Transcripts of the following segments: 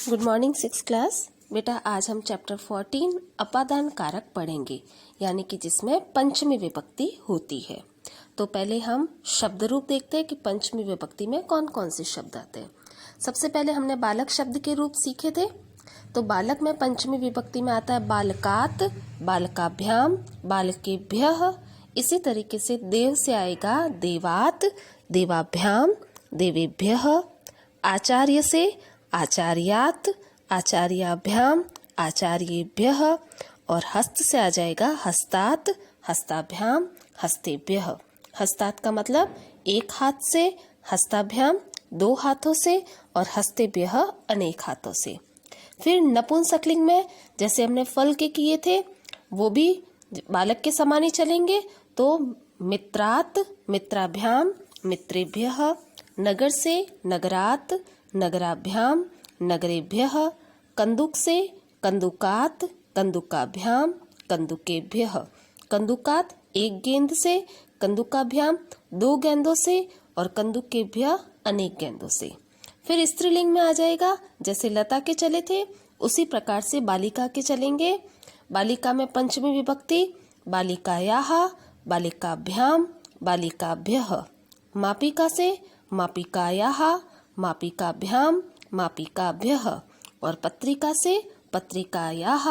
Good morning six class. बेटा आज हम चैप्टर 14 अपादान कारक पढ़ेंगे, यानी कि जिसमें पंचमी विभक्ति होती है। तो पहले हम शब्द रूप देखते हैं कि पंचमी विभक्ति में कौन कौन से शब्द आते हैं। सबसे पहले हमने बालक शब्द के रूप सीखे थे। तो बालक में पंचमी विभक्ति में आता है बालकात, बालकाभ्याम, बालकेभ्यः। इसी तरीके से देव से आएगा देवात, देवाभ्याम, देवेभ्यः। आचार्य से आचार्यात, आचार्याभ्याम, आचार्येभ्यः। और हस्त से आ जाएगा हस्तात, हस्ताभ्याम, हस्तेभ्यः। हस्तात का मतलब एक हाथ से, हस्ताभ्याम दो हाथों से और हस्तेभ्यः अनेक हाथों से। फिर नपुंसकलिंग में जैसे हमने फल के किए थे वो भी बालक के समान ही चलेंगे। तो मित्रात, मित्राभ्याम, मित्रेभ्यः। नगर से नगरात, नगराभ्याम, नगरेभ्यः। कंदुक से कंदुकात, कंदुकाभ्याम, कंदुकेभ्यः। कंदुकात एक गेंद से, कंदुकाभ्याम दो गेंदों से और कंदुकेभ्यः अनेक गेंदों से। फिर स्त्रीलिंग में आ जाएगा जैसे लता के चले थे उसी प्रकार से बालिका के चलेंगे। बालिका में पंचमी विभक्ति बालिकायाः, बालिकाभ्याम, बालिकाभ्यः। मापिका से मापिकायाः, मापिकाभ्याम, मापिकाभ्यः। और पत्रिका से पत्रिकायाः,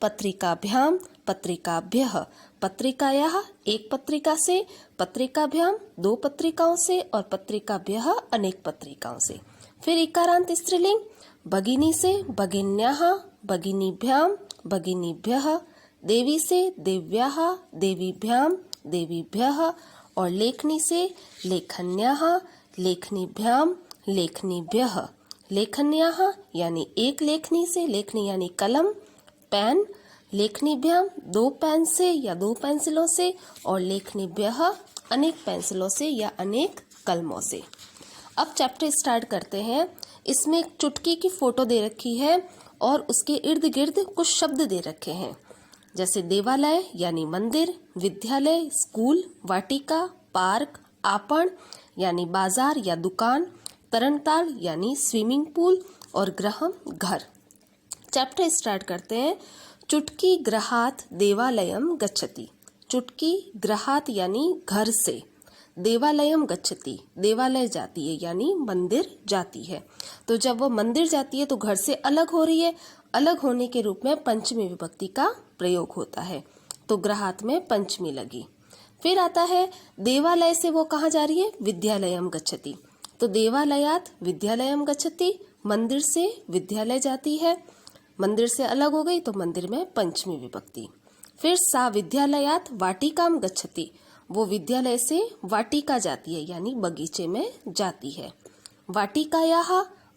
पत्रिकाभ्याम, पत्रिकाभ्यः। पत्रिकायाः एक पत्रिका से, पत्रिकाभ्याम दो पत्रिकाओं से और पत्रिकाभ्यः अनेक पत्रिकाओं से। फिर इकारांत स्त्रीलिंग भगिनी से भगिन्याः, भगिनीभ्याम, भगिनीभ्यः। देवी से देव्याः, देवीभ्याम, देवीभ्यः। और लेखनी से लेखन्याः, लेखनीभ्याम, लेखनीभ्यः। लेखन्याः यानी एक लेखनी से, लेखनी यानी कलम, पेन। लेखनीभ्याम दो पेन से या दो पेंसिलों से और लेखनीभ्यः अनेक पेंसिलों से या अनेक कलमों से। अब चैप्टर स्टार्ट करते हैं। इसमें एक चुटकी की फोटो दे रखी है और उसके इर्द गिर्द कुछ शब्द दे रखे हैं जैसे देवालय यानी मंदिर, विद्यालय स्कूल, वाटिका पार्क, आपण यानी बाजार या दुकान, तरणताल यानी स्विमिंग पूल और गृहम घर। चैप्टर स्टार्ट करते हैं। चुटकी गृहात देवालयम गच्छति। चुटकी गृहात यानी घर से, देवालयम गच्छति देवालय जाती है यानी मंदिर जाती है। तो जब वो मंदिर जाती है तो घर से अलग हो रही है, अलग होने के रूप में पंचमी विभक्ति का प्रयोग होता है। तो गृहात में पंचमी लगी। फिर आता है देवालय से वो कहाँ जा रही है, विद्यालयम गच्छति। तो देवालयात विद्यालयम गच्छति, मंदिर से विद्यालय जाती है, मंदिर से अलग हो गई तो मंदिर में पंचमी विभक्ति। फिर सा विद्यालयात वाटिकाम गच्छति, वो विद्यालय से वाटिका जाती है यानी बगीचे में जाती है। वाटिकायाः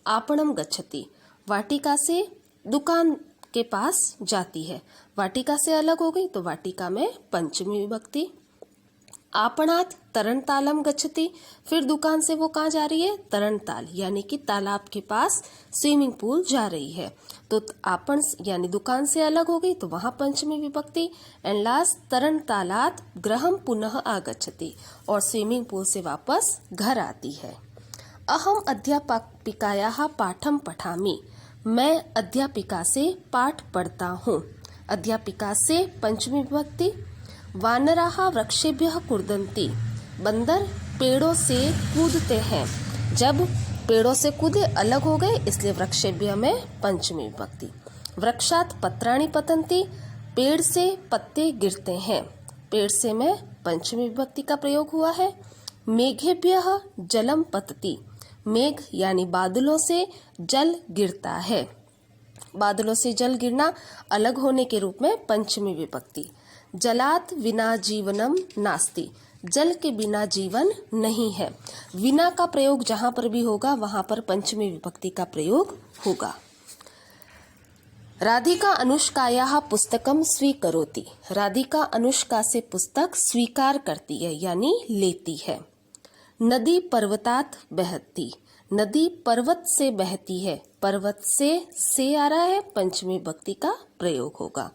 आपणम गच्छति, वाटिका से दुकान के पास जाती है, वाटिका से अलग हो गई तो वाटिका में पंचमी विभक्ति। आपणात तरणतालम गच्छति, फिर दुकान से वो कहाँ जा रही है, तरणताल यानी कि तालाब के पास स्विमिंग पूल जा रही है। तो आपण यानी दुकान से अलग हो गई तो वहां पंचमी विभक्ति। एंड लास्ट तरणतालात गृहम पुनः आगच्छति, और स्विमिंग पूल से वापस घर आती है। अहम अध्यापिकायाः पाठम पठामि, मैं अध्यापिका से पाठ पढ़ता हूँ। अध्यापिका से पंचमी विभक्ति। वानराः वृक्षेभ्यः कूर्दन्ति, बंदर पेड़ों से कूदते हैं। जब पेड़ों से कूदे अलग हो गए इसलिए वृक्षेभ्यः में पंचमी विभक्ति। वृक्षात पत्राणि पतन्ति, पेड़ से पत्ते गिरते हैं, पेड़ से में पंचमी विभक्ति का प्रयोग हुआ है। मेघेभ्यः जलम पतति, मेघ यानी बादलों से जल गिरता है, बादलों से जल गिरना अलग होने के रूप में पंचमी विभक्ति। जलात विना जीवनम नास्ति, जल के बिना जीवन नहीं है। विना का प्रयोग जहां पर भी होगा वहां पर पंचमी विभक्ति का प्रयोग होगा। राधिका अनुष्कायाः पुस्तकम स्वीकरोति, राधिका अनुष्का से पुस्तक स्वीकार करती है यानी लेती है। नदी पर्वतात बहती, नदी पर्वत से बहती है, पर्वत से आ रहा है, पंचमी विभक्ति का प्रयोग होगा।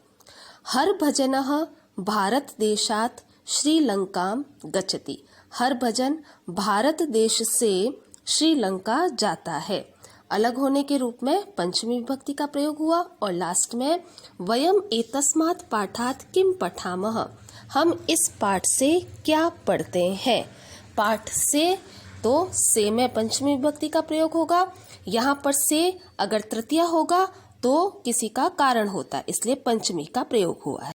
हर भजनः भारत देशात श्रीलंकाम गच्छति, हर भजन भारत देश से श्रीलंका जाता है। अलग होने के रूप में पंचमी विभक्ति का प्रयोग हुआ। और लास्ट में वयम एतस्मात् पाठात् किम पठामः, हम इस पाठ से क्या पढ़ते हैं। पाठ से तो से में पंचमी विभक्ति का प्रयोग होगा। यहाँ पर से अगर तृतीया होगा तो किसी का कारण होता है, इसलिए पंचमी का प्रयोग हुआ है।